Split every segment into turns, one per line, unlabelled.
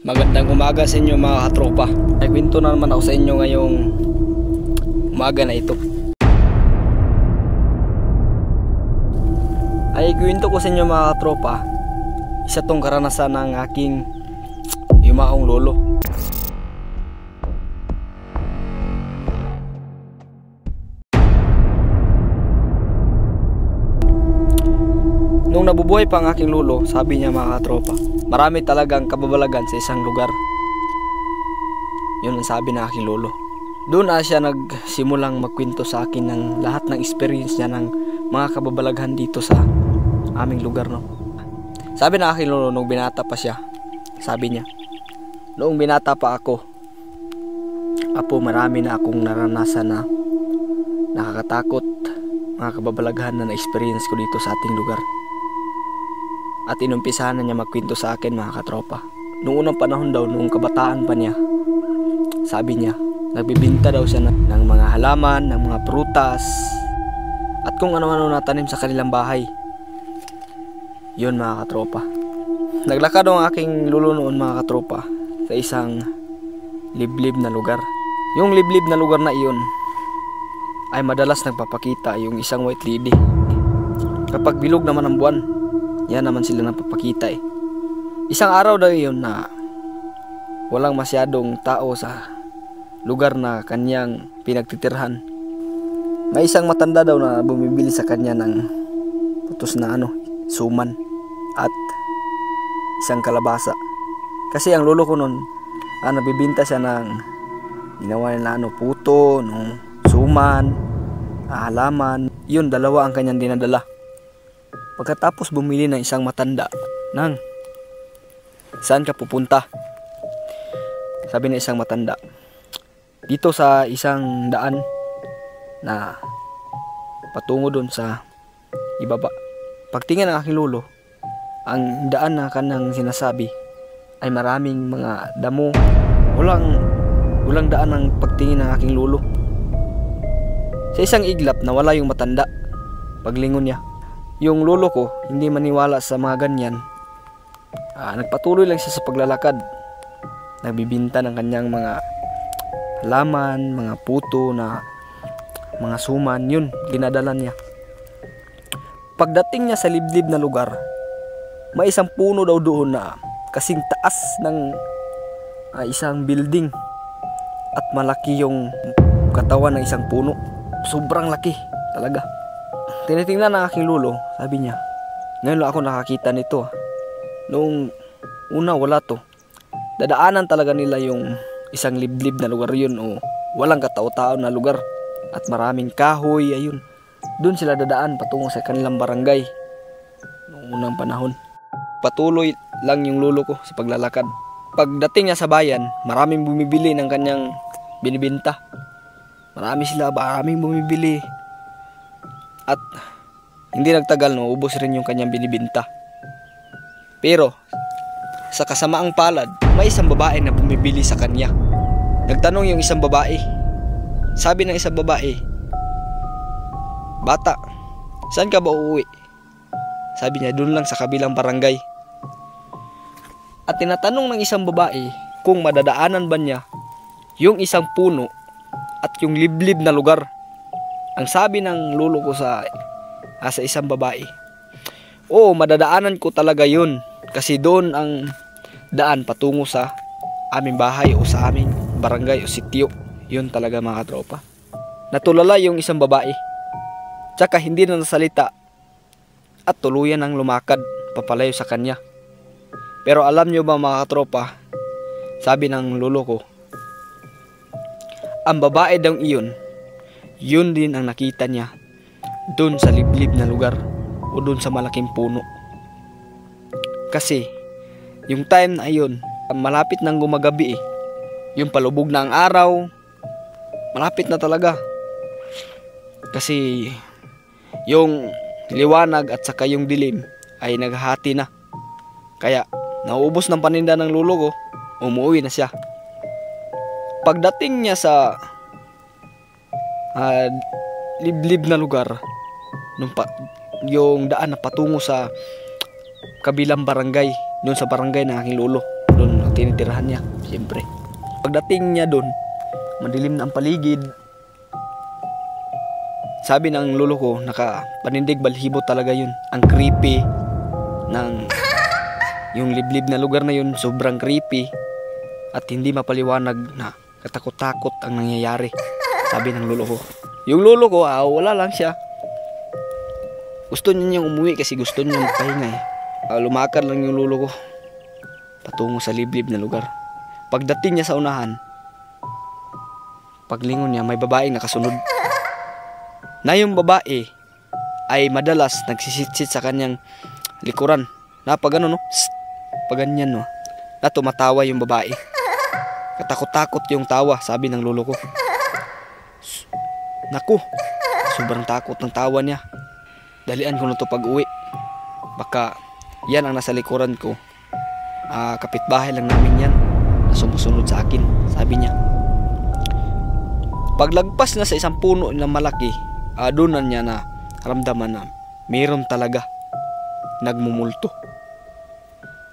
Magandang umaga sa inyo mga katropa. Ay kwento na naman ako sa inyo ngayong umaga na ito. Ay kwento ko sa inyo mga katropa, isa tong karanasan ng aking yumaong lolo. Nung nabubuhay pa ang aking lolo, sabi niya mga katropa, marami talagang kababalagan sa isang lugar. Yun ang sabi ng aking lolo. Doon siya nagsimulang magkwento sa akin ng lahat ng experience niya ng mga kababalaghan dito sa aming lugar. No? Sabi ng aking lolo nung binata pa siya, sabi niya, noong binata pa ako, marami na akong naranasan na nakakatakot mga kababalaghan na na-experience ko dito sa ating lugar. At inumpisahan na niya magkwento sa akin mga katropa. Noong unang panahon daw, noong kabataan pa niya, sabi niya, nagbibinta daw siya ng mga halaman, ng mga prutas, at kung ano-ano natanim sa kanilang bahay. Yun mga katropa. Naglakad ang aking lolo noon mga katropa sa isang liblib na lugar. Yung liblib na lugar na iyon ay madalas nagpapakita yung isang white lady. Kapag bilog naman ang buwan, yan naman sila napapakita eh. Isang araw daw yun na walang masyadong tao sa lugar na kanyang pinagtitirhan. May isang matanda daw na bumibili sa kanya ng putos na suman at isang kalabasa. Kasi ang lolo ko nun, nabibinta siya ng ginawa nila puto, suman, halaman. Yun, dalawa ang kanyang dinadala. Pagkatapos bumili ng isang matanda ng saan ka pupunta? Sabi ng isang matanda, dito sa isang daan na patungo doon sa ibaba. Pagtingin ng aking lolo, ang daan na kanang sinasabi ay maraming mga damo. Walang daan ng pagtingin ng aking lolo. Sa isang iglap nawala yung matanda. Paglingon niya, yung lolo ko hindi maniwala sa mga ganyan. Nagpatuloy lang siya sa paglalakad. Nagbibinta ng kanyang mga halaman, mga puto na mga suman. Yun, dinadala niya. Pagdating niya sa liblib na lugar, may isang puno daw doon na kasing taas ng isang building. At malaki yung katawan ng isang puno. Sobrang laki talaga. Tinitingnan ng aking lolo, sabi niya, ngayon lang ako nakakita nito. Noong una wala to. Dadaanan talaga nila yung isang liblib na lugar yun o walang katao-tao na lugar at maraming kahoy, ayun. Doon sila dadaan patungo sa kanilang barangay noong unang panahon. Patuloy lang yung lolo ko sa paglalakad. Pagdating niya sa bayan, maraming bumibili ng kanyang binibinta. Maraming bumibili. At hindi nagtagal ubos rin yung kanyang binibinta. Pero sa kasamaang palad, may isang babae na bumibili sa kanya. Nagtanong yung isang babae. Sabi ng isang babae, "Bata, saan ka ba uuwi?" Sabi niya, "Doon lang sa kabilang barangay." At tinatanong ng isang babae kung madadaanan ba niya yung isang puno at yung liblib na lugar. Ang sabi ng lolo ko sa isang babae, "Oo, madadaanan ko talaga yun. Kasi doon ang daan patungo sa aming bahay o sa aming barangay o sitio." Yun talaga mga tropa. Natulala yung isang babae. Tsaka hindi na nasalita at tuluyan ang lumakad papalayo sa kanya. Pero alam nyo ba mga tropa, sabi ng lolo ko, ang babae daw iyon, yun din ang nakita niya doon sa liblib na lugar o doon sa malaking puno. Kasi yung time na iyon, malapit nang gumagabi yung palubog na ang araw, malapit na talaga. Kasi yung liwanag at saka yung dilim ay naghahati na. Kaya nauubos ng paninda ng lolo ko, umuwi na siya. Pagdating niya sa liblib na lugar, yung daan na patungo sa kabilang barangay, doon sa barangay ng aking lolo, Doon ang tinitirahan niya, siyempre. Pagdating niya doon, madilim na ang paligid. Sabi ng lolo ko, nakapanindig balhibo talaga yun. Ang creepy ng yung liblib na lugar na yun, sobrang creepy. At hindi mapaliwanag na katakot-takot ang nangyayari. Sabi ng lolo ko. Yung lolo ko, wala lang siya. Gusto niya niyang umuwi kasi gusto niya magpahinga eh. Lumakad lang yung lolo ko patungo sa liblib na lugar. Pagdating niya sa unahan, paglingon niya, may babaeng nakasunod. Na yung babae ay madalas nagsisitsit sa kanyang likuran. Na pag ano no, pag ganyan no, na tumatawa yung babae. Katakot-takot yung tawa, sabi ng lolo ko. Naku, sobrang takot ng tawa niya. Dalian ko na to pag uwi. Baka yan ang nasa likuran ko. Kapitbahay lang namin yan na sumusunod sa akin, sabi niya. Paglagpas na sa isang puno na malaki, doon na niya na ramdaman na mayroon talaga nagmumulto.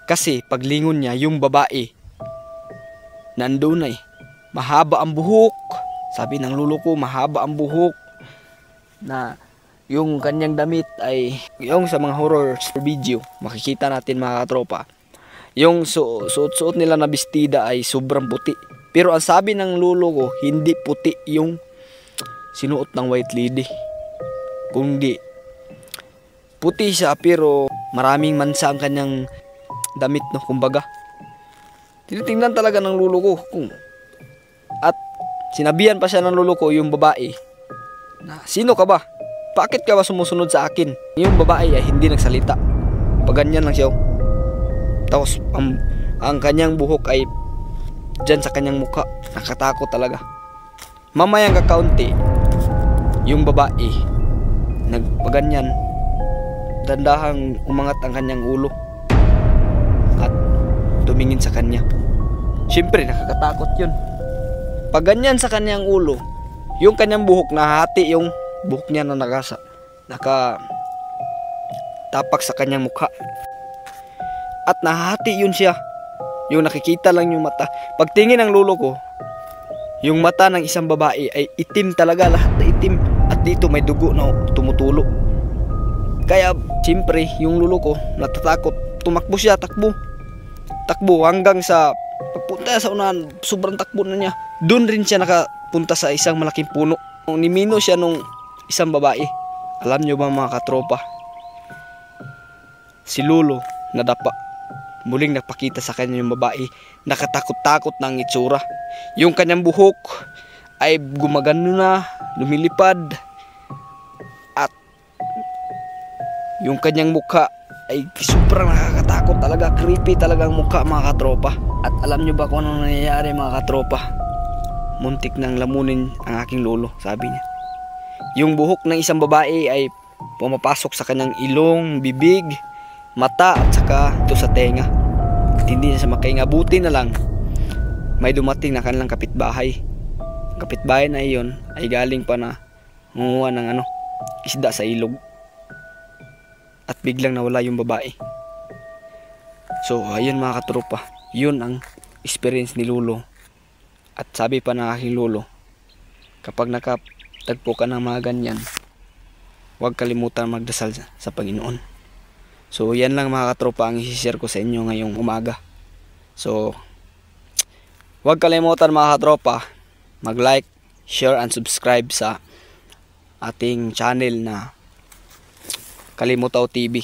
Kasi paglingon niya, yung babae nandoon na eh. Mahaba ang buhok. Sabi ng lolo ko, mahaba ang buhok. Na yung kanyang damit ay yung sa mga horror video, makikita natin mga katropa. Yung suot-suot nila na bestida ay sobrang puti. Pero ang sabi ng lolo ko, hindi puti yung sinuot ng white lady. Kundi puti siya pero maraming mansa ang kanyang damit no, kumbaga. Tinitingnan talaga ng lolo ko at sinabihan pa siya ng lolo ko yung babae na, sino ka ba? Bakit ka ba sumusunod sa akin? Yung babae ay hindi nagsalita. Paganyan lang siya. Tapos ang kanyang buhok ay dyan sa kanyang mukha. Nakatakot talaga. Mamayang kakaunti, yung babae nagpaganyan, dandahang umangat ang kanyang ulo at tumingin sa kanya. Siyempre nakakatakot yun. Pag ganyan sa kanyang ulo, yung kanyang buhok nahati, yung buhok niya na tapak sa kanyang mukha. At nahati yun siya. Yung nakikita lang yung mata. Pagtingin ng lolo ko, yung mata ng isang babae ay itim talaga, lahat na itim. At dito may dugo na tumutulo. Kaya siyempre yung lolo ko natatakot. Tumakbo siya, takbo hanggang sa pagpunta sa unahan. Sobrang takbo na niya. Doon rin siya nakapunta sa isang malaking puno. Nimino siya nung isang babae. Alam nyo ba mga katropa, si lolo nadapa. Muling napakita sa kanya yung babae. Nakatakot-takot na ang itsura. Yung kanyang buhok ay gumagano na, lumilipad. At yung kanyang mukha ay sobrang nakakatakot talaga. Creepy talaga ang mukha mga katropa. At alam nyo ba kung ano nangyayari mga katropa? Muntik nang lamunin ang aking lolo, sabi niya. Yung buhok ng isang babae ay pumapasok sa kanyang ilong, bibig, mata at saka ito sa tenga. At hindi niya sa makahinga. Buti na lang may dumating na kanilang kapitbahay. Kapitbahay na iyon ay galing pa na nguha ng isda sa ilog. At biglang nawala yung babae. So ayun mga katropa, yun ang experience ni lolo. At sabi pa ng aking lolo, kapag nakatagpo ka ng mga ganyan, huwag kalimutan magdasal sa Panginoon. So yan lang mga katropa ang i-share ko sa inyo ngayong umaga. So huwag kalimutan mga katropa mag-like, share and subscribe sa ating channel na Kalimutaw TV.